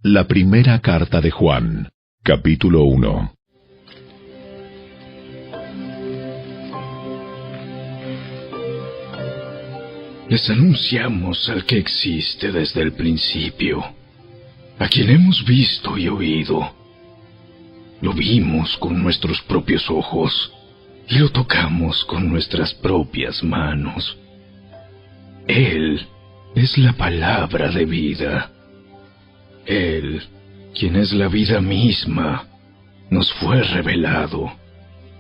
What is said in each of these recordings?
La primera carta de Juan, capítulo 1. Les anunciamos al que existe desde el principio, a quien hemos visto y oído. Lo vimos con nuestros propios ojos y lo tocamos con nuestras propias manos. Él es la palabra de vida. Él, quien es la vida misma, nos fue revelado,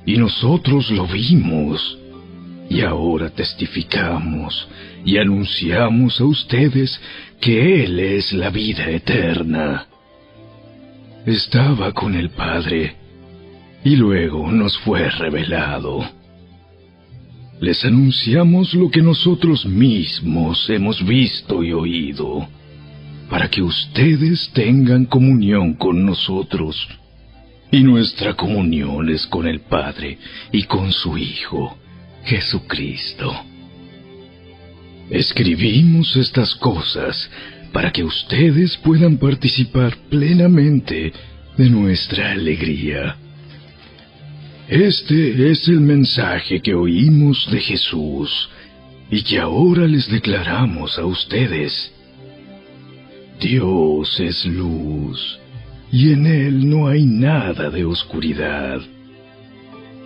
y nosotros lo vimos, y ahora testificamos y anunciamos a ustedes que Él es la vida eterna. Estaba con el Padre, y luego nos fue revelado. Les anunciamos lo que nosotros mismos hemos visto y oído, para que ustedes tengan comunión con nosotros. Y nuestra comunión es con el Padre y con su Hijo, Jesucristo. Escribimos estas cosas para que ustedes puedan participar plenamente de nuestra alegría. Este es el mensaje que oímos de Jesús y que ahora les declaramos a ustedes. Dios es luz, y en Él no hay nada de oscuridad.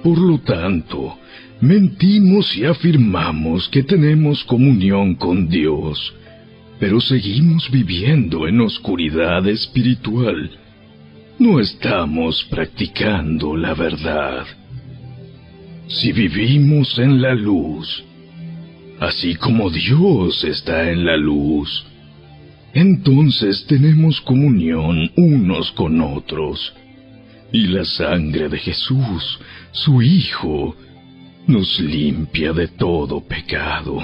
Por lo tanto, mentimos y afirmamos que tenemos comunión con Dios, pero seguimos viviendo en oscuridad espiritual. No estamos practicando la verdad. Si vivimos en la luz, así como Dios está en la luz, entonces tenemos comunión unos con otros, y la sangre de Jesús, su Hijo, nos limpia de todo pecado.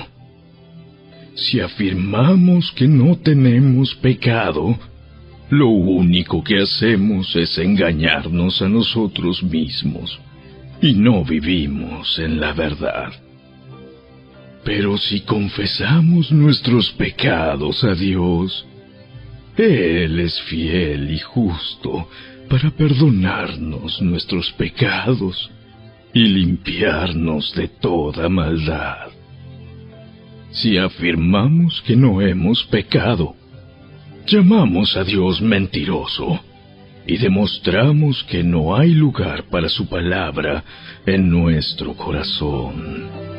Si afirmamos que no tenemos pecado, lo único que hacemos es engañarnos a nosotros mismos, y no vivimos en la verdad. Pero si confesamos nuestros pecados a Dios, Él es fiel y justo para perdonarnos nuestros pecados y limpiarnos de toda maldad. Si afirmamos que no hemos pecado, llamamos a Dios mentiroso y demostramos que no hay lugar para su palabra en nuestro corazón.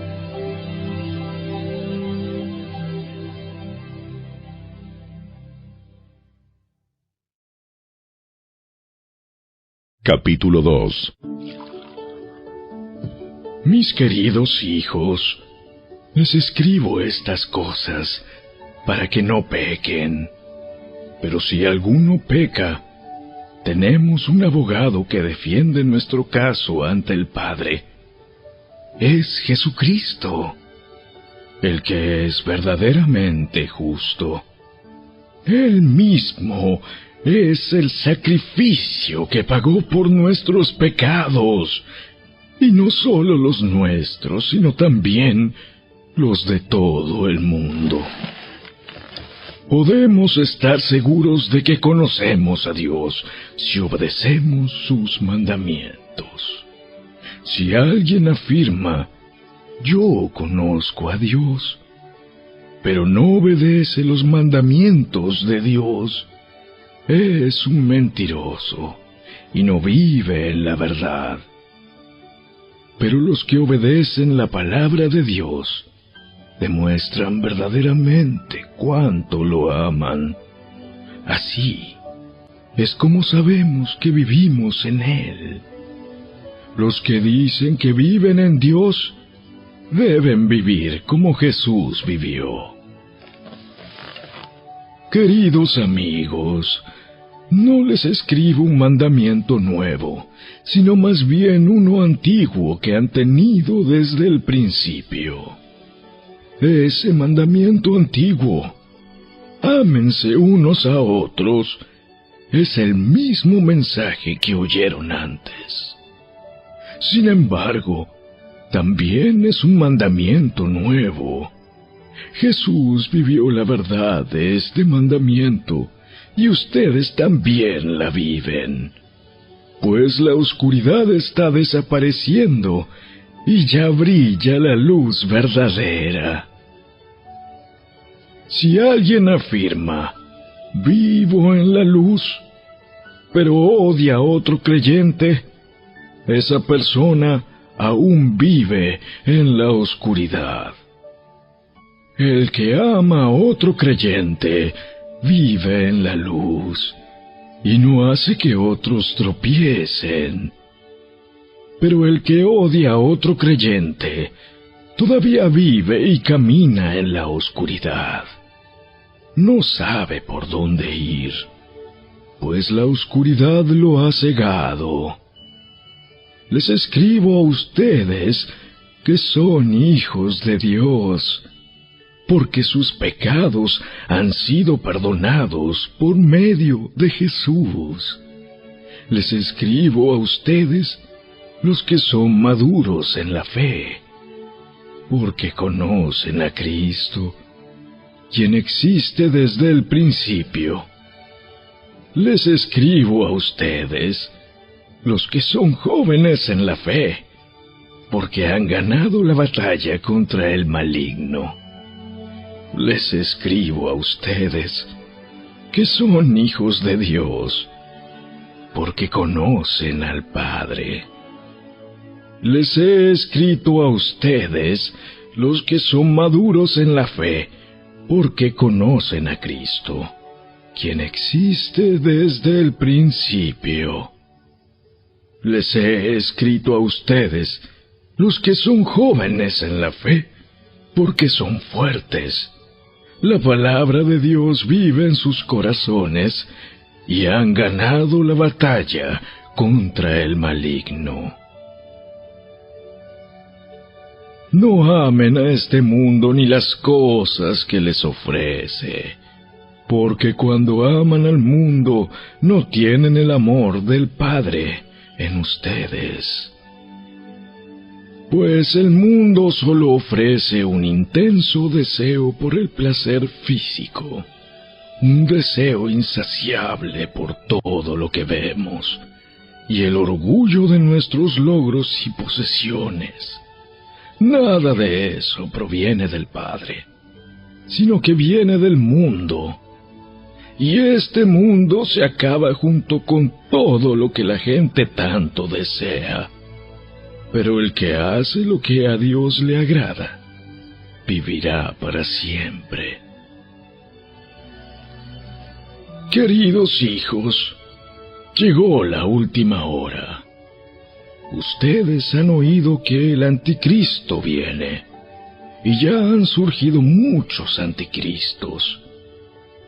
Capítulo 2. Mis queridos hijos, les escribo estas cosas para que no pequen. Pero si alguno peca, tenemos un abogado que defiende nuestro caso ante el Padre. Es Jesucristo, el que es verdaderamente justo. Él mismo es el sacrificio que pagó por nuestros pecados, y no solo los nuestros, sino también los de todo el mundo. Podemos estar seguros de que conocemos a Dios si obedecemos sus mandamientos. Si alguien afirma, yo conozco a Dios, pero no obedece los mandamientos de Dios, es un mentiroso y no vive en la verdad. Pero los que obedecen la palabra de Dios demuestran verdaderamente cuánto lo aman. Así es como sabemos que vivimos en Él. Los que dicen que viven en Dios deben vivir como Jesús vivió. Queridos amigos, no les escribo un mandamiento nuevo, sino más bien uno antiguo que han tenido desde el principio. Ese mandamiento antiguo, ámense unos a otros, es el mismo mensaje que oyeron antes. Sin embargo, también es un mandamiento nuevo. Jesús vivió la verdad de este mandamiento y ustedes también la viven. Pues la oscuridad está desapareciendo y ya brilla la luz verdadera. Si alguien afirma, vivo en la luz, pero odia a otro creyente, esa persona aún vive en la oscuridad. El que ama a otro creyente vive en la luz y no hace que otros tropiecen. Pero el que odia a otro creyente todavía vive y camina en la oscuridad. No sabe por dónde ir, pues la oscuridad lo ha cegado. Les escribo a ustedes que son hijos de Dios, porque sus pecados han sido perdonados por medio de Jesús. Les escribo a ustedes, los que son maduros en la fe, porque conocen a Cristo, quien existe desde el principio. Les escribo a ustedes, los que son jóvenes en la fe, porque han ganado la batalla contra el maligno. Les escribo a ustedes, que son hijos de Dios, porque conocen al Padre. Les he escrito a ustedes, los que son maduros en la fe, porque conocen a Cristo, quien existe desde el principio. Les he escrito a ustedes, los que son jóvenes en la fe, porque son fuertes. La palabra de Dios vive en sus corazones y han ganado la batalla contra el maligno. No amen a este mundo ni las cosas que les ofrece, porque cuando aman al mundo no tienen el amor del Padre en ustedes. Pues el mundo solo ofrece un intenso deseo por el placer físico, un deseo insaciable por todo lo que vemos, y el orgullo de nuestros logros y posesiones. Nada de eso proviene del Padre, sino que viene del mundo. Y este mundo se acaba junto con todo lo que la gente tanto desea. Pero el que hace lo que a Dios le agrada, vivirá para siempre. Queridos hijos, llegó la última hora. Ustedes han oído que el anticristo viene, y ya han surgido muchos anticristos.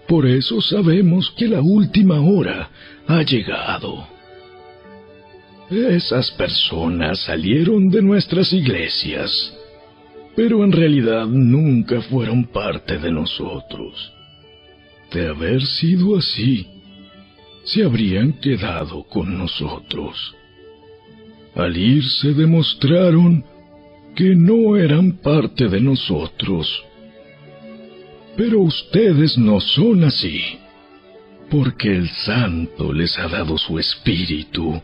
Por eso sabemos que la última hora ha llegado. Esas personas salieron de nuestras iglesias, pero en realidad nunca fueron parte de nosotros. De haber sido así, se habrían quedado con nosotros. Al irse demostraron que no eran parte de nosotros. Pero ustedes no son así, porque el Santo les ha dado su Espíritu,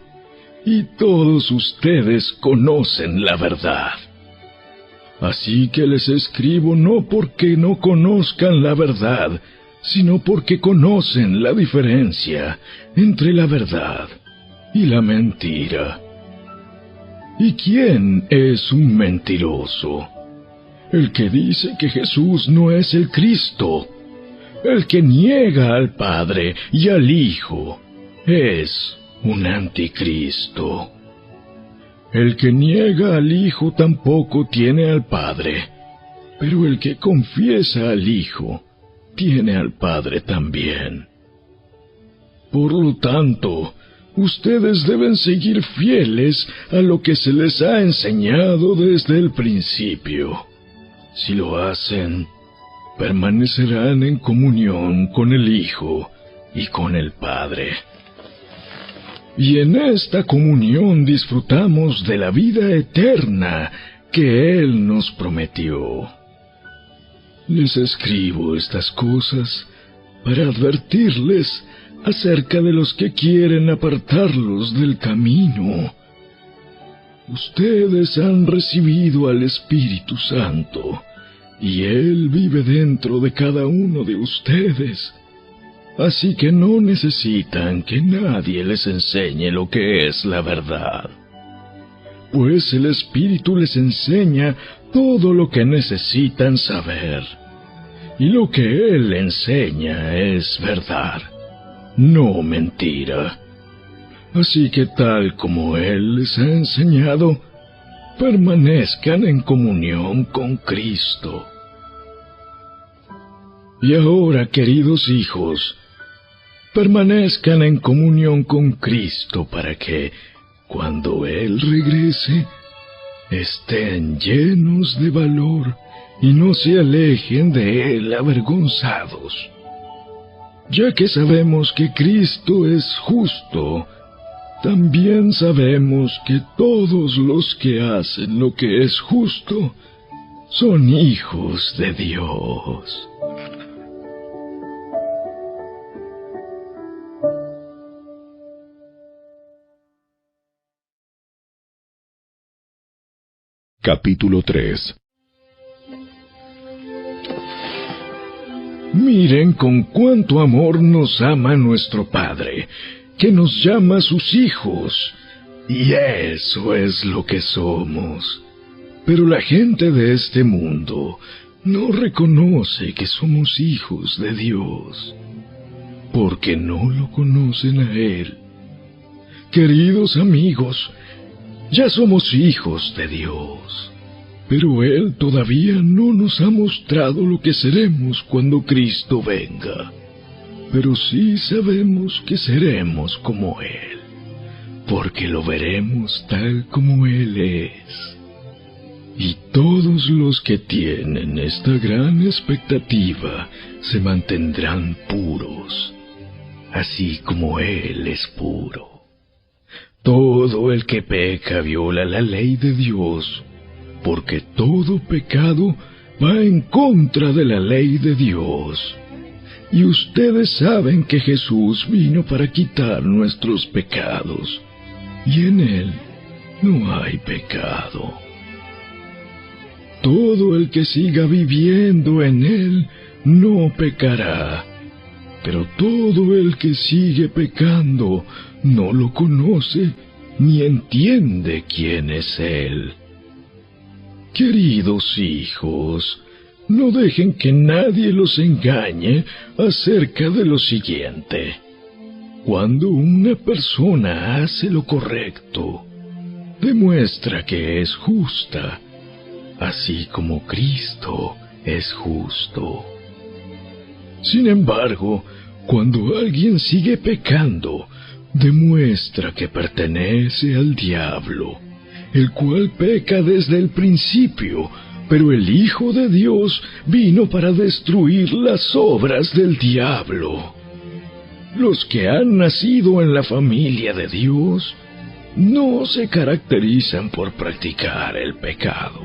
y todos ustedes conocen la verdad. Así que les escribo no porque no conozcan la verdad, sino porque conocen la diferencia entre la verdad y la mentira. ¿Y quién es un mentiroso? El que dice que Jesús no es el Cristo. El que niega al Padre y al Hijo es un anticristo. El que niega al Hijo tampoco tiene al Padre, pero el que confiesa al Hijo tiene al Padre también. Por lo tanto, ustedes deben seguir fieles a lo que se les ha enseñado desde el principio. Si lo hacen, permanecerán en comunión con el Hijo y con el Padre. Y en esta comunión disfrutamos de la vida eterna que Él nos prometió. Les escribo estas cosas para advertirles acerca de los que quieren apartarlos del camino. Ustedes han recibido al Espíritu Santo, y Él vive dentro de cada uno de ustedes. Así que no necesitan que nadie les enseñe lo que es la verdad, pues el Espíritu les enseña todo lo que necesitan saber. Y lo que Él enseña es verdad, no mentira. Así que tal como Él les ha enseñado, permanezcan en comunión con Cristo. Y ahora, queridos hijos, permanezcan en comunión con Cristo para que, cuando Él regrese, estén llenos de valor y no se alejen de Él avergonzados. Ya que sabemos que Cristo es justo, también sabemos que todos los que hacen lo que es justo son hijos de Dios. Capítulo 3. Miren con cuánto amor nos ama nuestro Padre, que nos llama sus hijos, y eso es lo que somos. Pero la gente de este mundo no reconoce que somos hijos de Dios, porque no lo conocen a Él. Queridos amigos, ya somos hijos de Dios, pero Él todavía no nos ha mostrado lo que seremos cuando Cristo venga. Pero sí sabemos que seremos como Él, porque lo veremos tal como Él es. Y todos los que tienen esta gran expectativa se mantendrán puros, así como Él es puro. Todo el que peca viola la ley de Dios, porque todo pecado va en contra de la ley de Dios. Y ustedes saben que Jesús vino para quitar nuestros pecados, y en Él no hay pecado. Todo el que siga viviendo en Él no pecará, pero todo el que sigue pecando no lo conoce ni entiende quién es Él. Queridos hijos, no dejen que nadie los engañe acerca de lo siguiente. Cuando una persona hace lo correcto, demuestra que es justa, así como Cristo es justo. Sin embargo, cuando alguien sigue pecando, demuestra que pertenece al diablo, el cual peca desde el principio, pero el Hijo de Dios vino para destruir las obras del diablo. Los que han nacido en la familia de Dios no se caracterizan por practicar el pecado,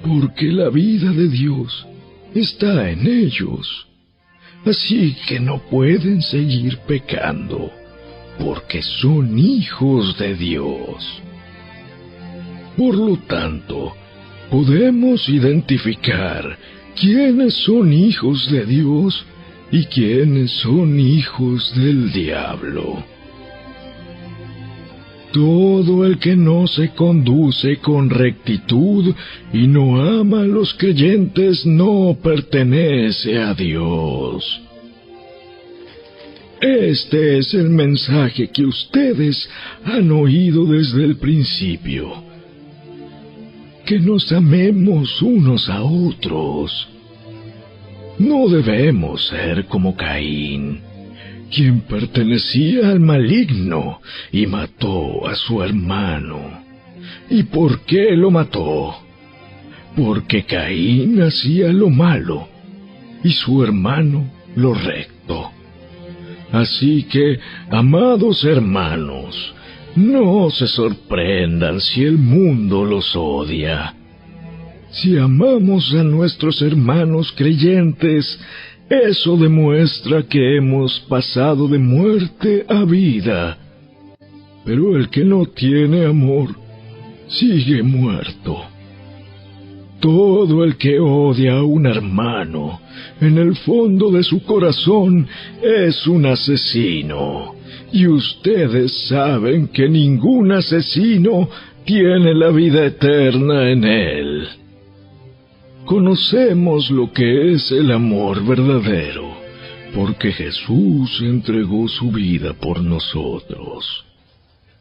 porque la vida de Dios está en ellos. Así que no pueden seguir pecando, porque son hijos de Dios. Por lo tanto, podemos identificar quiénes son hijos de Dios y quiénes son hijos del diablo. Todo el que no se conduce con rectitud y no ama a los creyentes no pertenece a Dios. Este es el mensaje que ustedes han oído desde el principio: que nos amemos unos a otros. No debemos ser como Caín, quien pertenecía al maligno y mató a su hermano. ¿Y por qué lo mató? Porque Caín hacía lo malo y su hermano lo recto. Así que, amados hermanos, no se sorprendan si el mundo los odia. Si amamos a nuestros hermanos creyentes, Eso demuestra que hemos pasado de muerte a vida. Pero el que no tiene amor sigue muerto. Todo el que odia a un hermano, en el fondo de su corazón, es un asesino. Y ustedes saben que ningún asesino tiene la vida eterna en él. Conocemos lo que es el amor verdadero, porque Jesús entregó su vida por nosotros.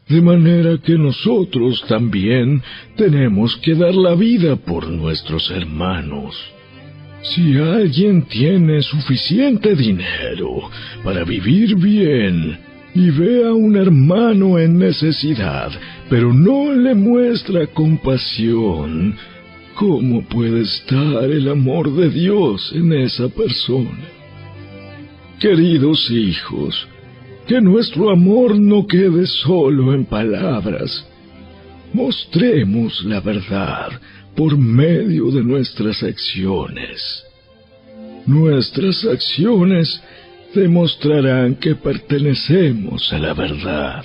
De manera que nosotros también tenemos que dar la vida por nuestros hermanos. Si alguien tiene suficiente dinero para vivir bien y ve a un hermano en necesidad, pero no le muestra compasión, ¿cómo puede estar el amor de Dios en esa persona? Queridos hijos, que nuestro amor no quede solo en palabras. Mostremos la verdad por medio de nuestras acciones. Nuestras acciones demostrarán que pertenecemos a la verdad.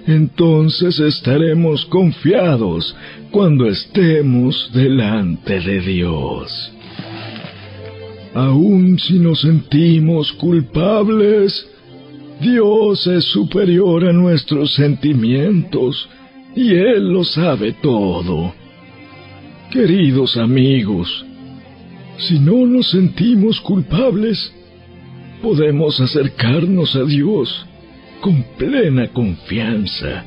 Entonces estaremos confiados cuando estemos delante de Dios. Aun si nos sentimos culpables, Dios es superior a nuestros sentimientos y Él lo sabe todo. Queridos amigos, si no nos sentimos culpables, podemos acercarnos a Dios con plena confianza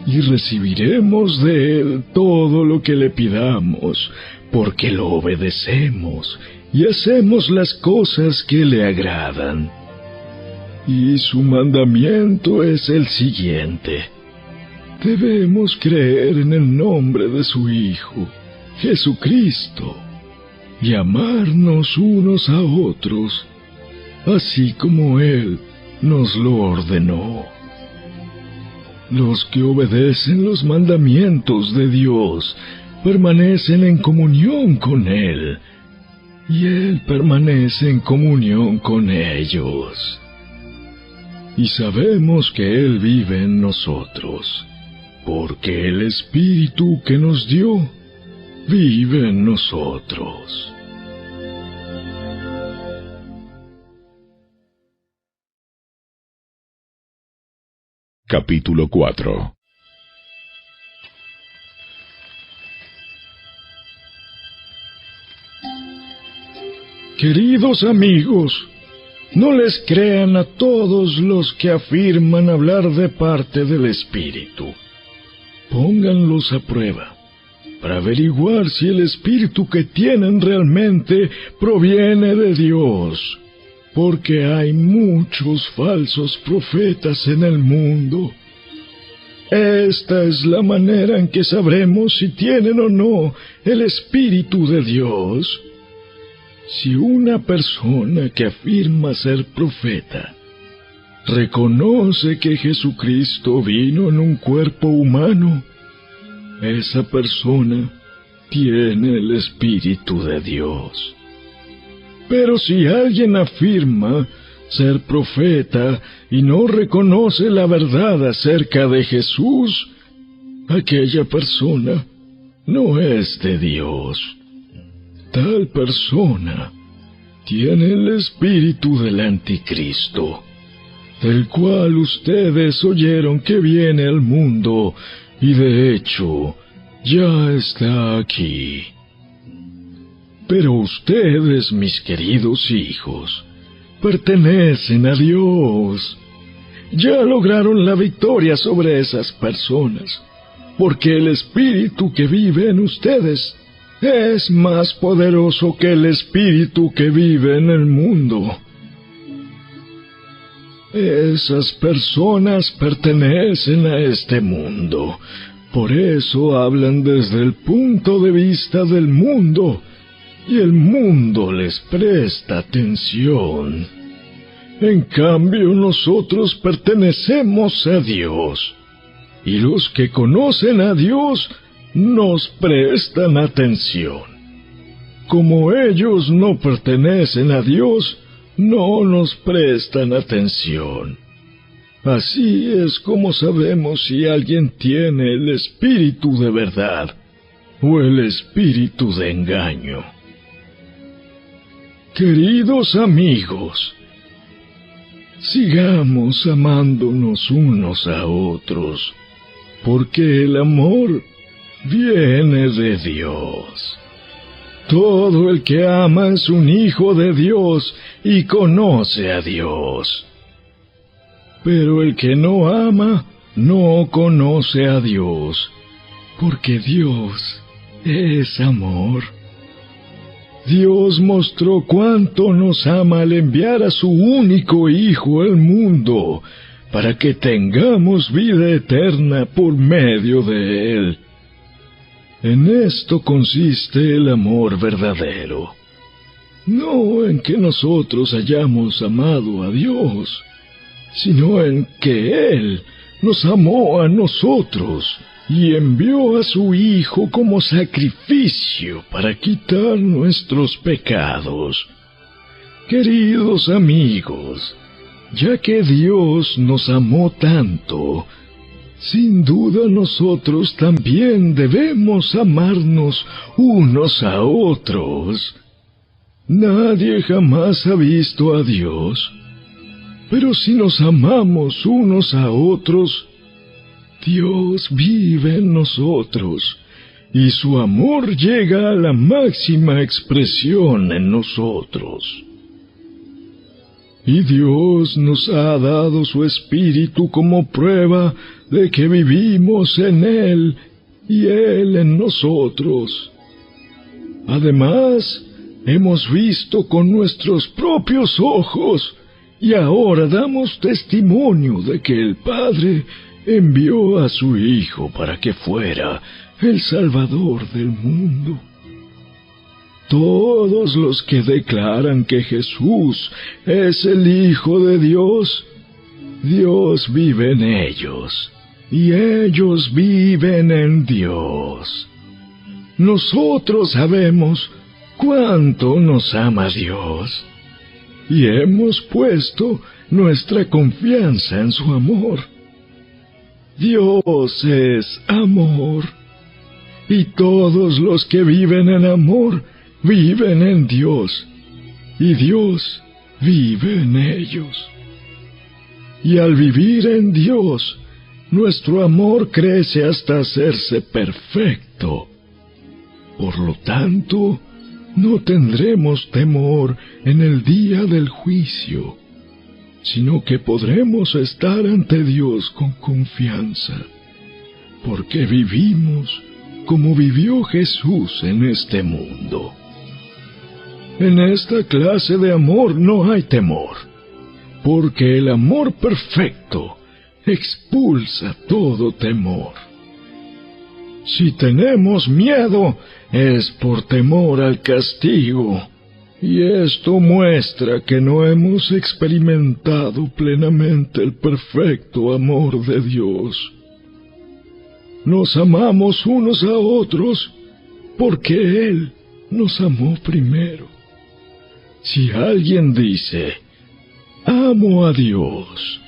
y recibiremos de Él todo lo que le pidamos, porque lo obedecemos y hacemos las cosas que le agradan. Y su mandamiento es el siguiente: debemos creer en el nombre de su Hijo, Jesucristo, y amarnos unos a otros, así como Él nos lo ordenó. Los que obedecen los mandamientos de Dios permanecen en comunión con Él, y Él permanece en comunión con ellos. Y sabemos que Él vive en nosotros, porque el Espíritu que nos dio vive en nosotros. Capítulo 4. Queridos amigos, no les crean a todos los que afirman hablar de parte del Espíritu. Pónganlos a prueba, para averiguar si el Espíritu que tienen realmente proviene de Dios, porque hay muchos falsos profetas en el mundo. Esta es la manera en que sabremos si tienen o no el Espíritu de Dios. Si una persona que afirma ser profeta reconoce que Jesucristo vino en un cuerpo humano, esa persona tiene el Espíritu de Dios. Pero si alguien afirma ser profeta y no reconoce la verdad acerca de Jesús, aquella persona no es de Dios. Tal persona tiene el espíritu del Anticristo, del cual ustedes oyeron que viene al mundo, y de hecho ya está aquí. Pero ustedes, mis queridos hijos, pertenecen a Dios. Ya lograron la victoria sobre esas personas, porque el Espíritu que vive en ustedes es más poderoso que el espíritu que vive en el mundo. Esas personas pertenecen a este mundo, por eso hablan desde el punto de vista del mundo, y el mundo les presta atención. En cambio, nosotros pertenecemos a Dios, y los que conocen a Dios nos prestan atención. como ellos no pertenecen a Dios, no nos prestan atención. Así es como sabemos si alguien tiene el espíritu de verdad o el espíritu de engaño. Queridos amigos, sigamos amándonos unos a otros, porque el amor viene de Dios. Todo el que ama es un hijo de Dios y conoce a Dios. Pero el que no ama no conoce a Dios, porque Dios es amor. Dios mostró cuánto nos ama al enviar a su único Hijo al mundo, para que tengamos vida eterna por medio de Él. En esto consiste el amor verdadero, no en que nosotros hayamos amado a Dios, sino en que Él nos amó a nosotros y envió a su Hijo como sacrificio para quitar nuestros pecados. Queridos amigos, ya que Dios nos amó tanto, sin duda nosotros también debemos amarnos unos a otros. Nadie jamás ha visto a Dios, pero si nos amamos unos a otros, Dios vive en nosotros, y su amor llega a la máxima expresión en nosotros. Y Dios nos ha dado su Espíritu como prueba de que vivimos en Él y Él en nosotros. Además, hemos visto con nuestros propios ojos, y ahora damos testimonio de que el Padre envió a su Hijo para que fuera el Salvador del mundo. Todos los que declaran que Jesús es el Hijo de Dios, Dios vive en ellos, y ellos viven en Dios. Nosotros sabemos cuánto nos ama Dios, y hemos puesto nuestra confianza en su amor. Dios es amor, y todos los que viven en amor viven en Dios, y Dios vive en ellos. Y al vivir en Dios, nuestro amor crece hasta hacerse perfecto. Por lo tanto, no tendremos temor en el día del juicio, sino que podremos estar ante Dios con confianza, porque vivimos como vivió Jesús en este mundo. En esta clase de amor no hay temor, porque el amor perfecto expulsa todo temor. Si tenemos miedo, es por temor al castigo, y esto muestra que no hemos experimentado plenamente el perfecto amor de Dios. Nos amamos unos a otros porque Él nos amó primero. Si alguien dice, amo a Dios,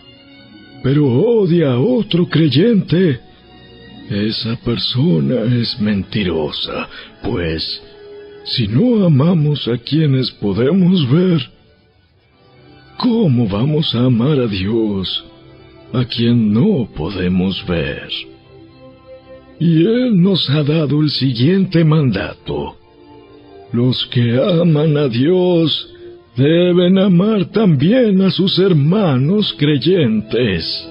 pero odia a otro creyente, esa persona es mentirosa, pues si no amamos a quienes podemos ver, ¿cómo vamos a amar a Dios, a quien no podemos ver? Y Él nos ha dado el siguiente mandato: los que aman a Dios deben amar también a sus hermanos creyentes.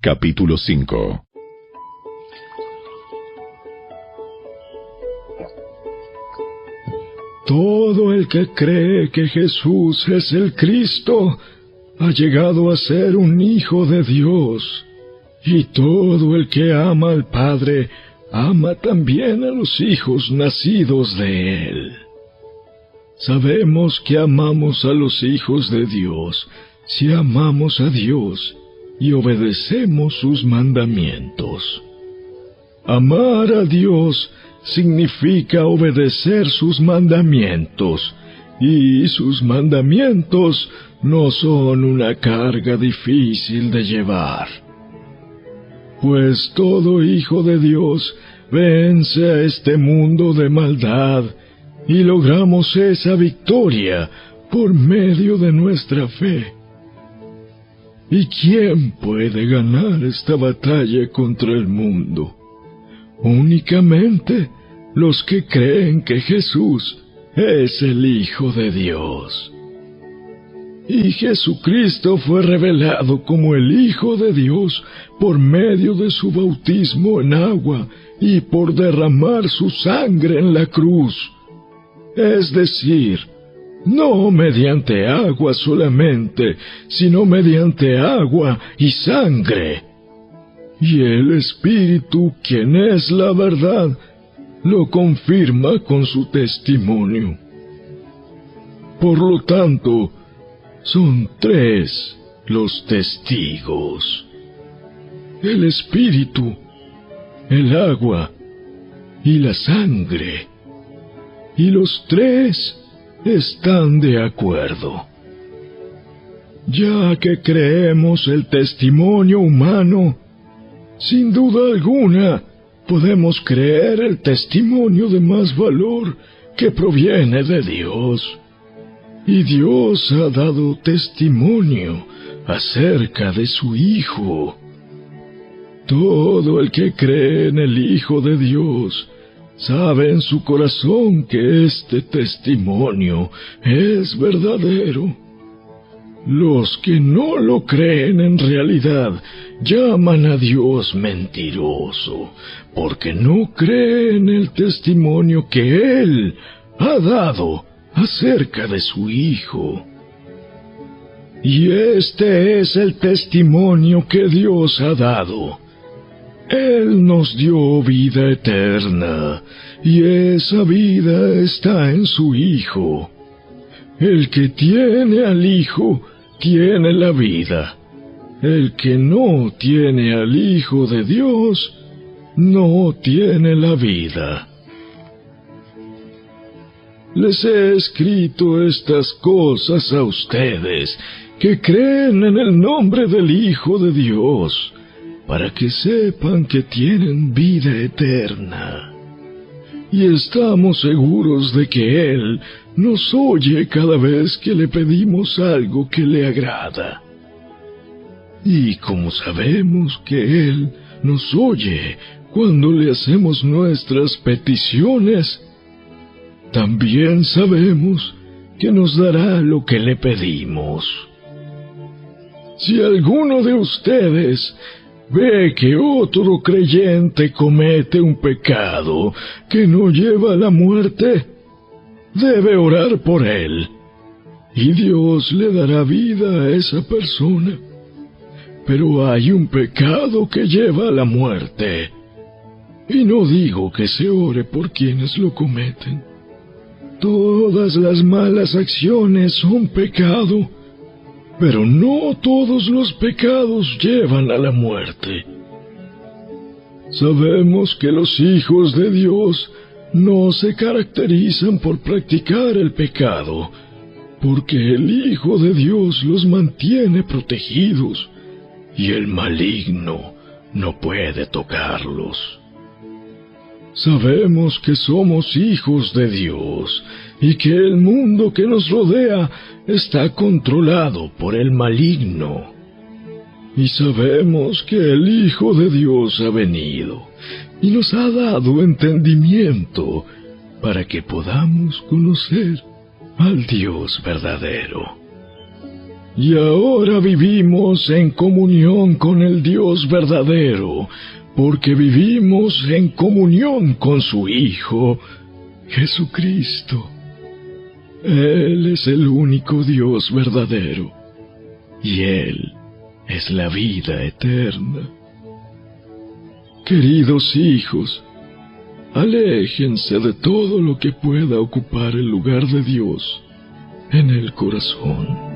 Capítulo 5. Todo el que cree que Jesús es el Cristo ha llegado a ser un hijo de Dios, y todo el que ama al Padre ama también a los hijos nacidos de Él. Sabemos que amamos a los hijos de Dios si amamos a Dios y obedecemos sus mandamientos. Amar a Dios significa obedecer sus mandamientos, y sus mandamientos no son una carga difícil de llevar. Pues todo hijo de Dios vence a este mundo de maldad, y logramos esa victoria por medio de nuestra fe. ¿Y quién puede ganar esta batalla contra el mundo? Únicamente los que creen que Jesús es el Hijo de Dios. Y Jesucristo fue revelado como el Hijo de Dios por medio de su bautismo en agua y por derramar su sangre en la cruz. Es decir, no mediante agua solamente, sino mediante agua y sangre. Y el Espíritu, quien es la verdad, lo confirma con su testimonio. Por lo tanto, son 3 los testigos: el Espíritu, el agua y la sangre. Y los 3 están de acuerdo. Ya que creemos el testimonio humano, sin duda alguna podemos creer el testimonio de más valor que proviene de Dios. Y Dios ha dado testimonio acerca de su Hijo. Todo el que cree en el Hijo de Dios sabe en su corazón que este testimonio es verdadero. Los que no lo creen en realidad llaman a Dios mentiroso, porque no creen el testimonio que Él ha dado acerca de su Hijo. Y este es el testimonio que Dios ha dado. Él nos dio vida eterna, y esa vida está en su Hijo. El que tiene al Hijo tiene la vida. El que no tiene al Hijo de Dios no tiene la vida. Les he escrito estas cosas a ustedes que creen en el nombre del Hijo de Dios, para que sepan que tienen vida eterna. Y estamos seguros de que Él nos oye cada vez que le pedimos algo que le agrada. Y como sabemos que Él nos oye cuando le hacemos nuestras peticiones, también sabemos que nos dará lo que le pedimos. Si alguno de ustedes ve que otro creyente comete un pecado que no lleva a la muerte, debe orar por él, y Dios le dará vida a esa persona. Pero hay un pecado que lleva a la muerte, y no digo que se ore por quienes lo cometen. Todas las malas acciones son pecado, pero no todos los pecados llevan a la muerte. Sabemos que los hijos de Dios no se caracterizan por practicar el pecado, porque el Hijo de Dios los mantiene protegidos, y el maligno no puede tocarlos. Sabemos que somos hijos de Dios, y que el mundo que nos rodea está controlado por el maligno. Y sabemos que el Hijo de Dios ha venido, y nos ha dado entendimiento, para que podamos conocer al Dios verdadero. Y ahora vivimos en comunión con el Dios verdadero, porque vivimos en comunión con su Hijo, Jesucristo. Él es el único Dios verdadero, y Él es la vida eterna. Queridos hijos, aléjense de todo lo que pueda ocupar el lugar de Dios en el corazón.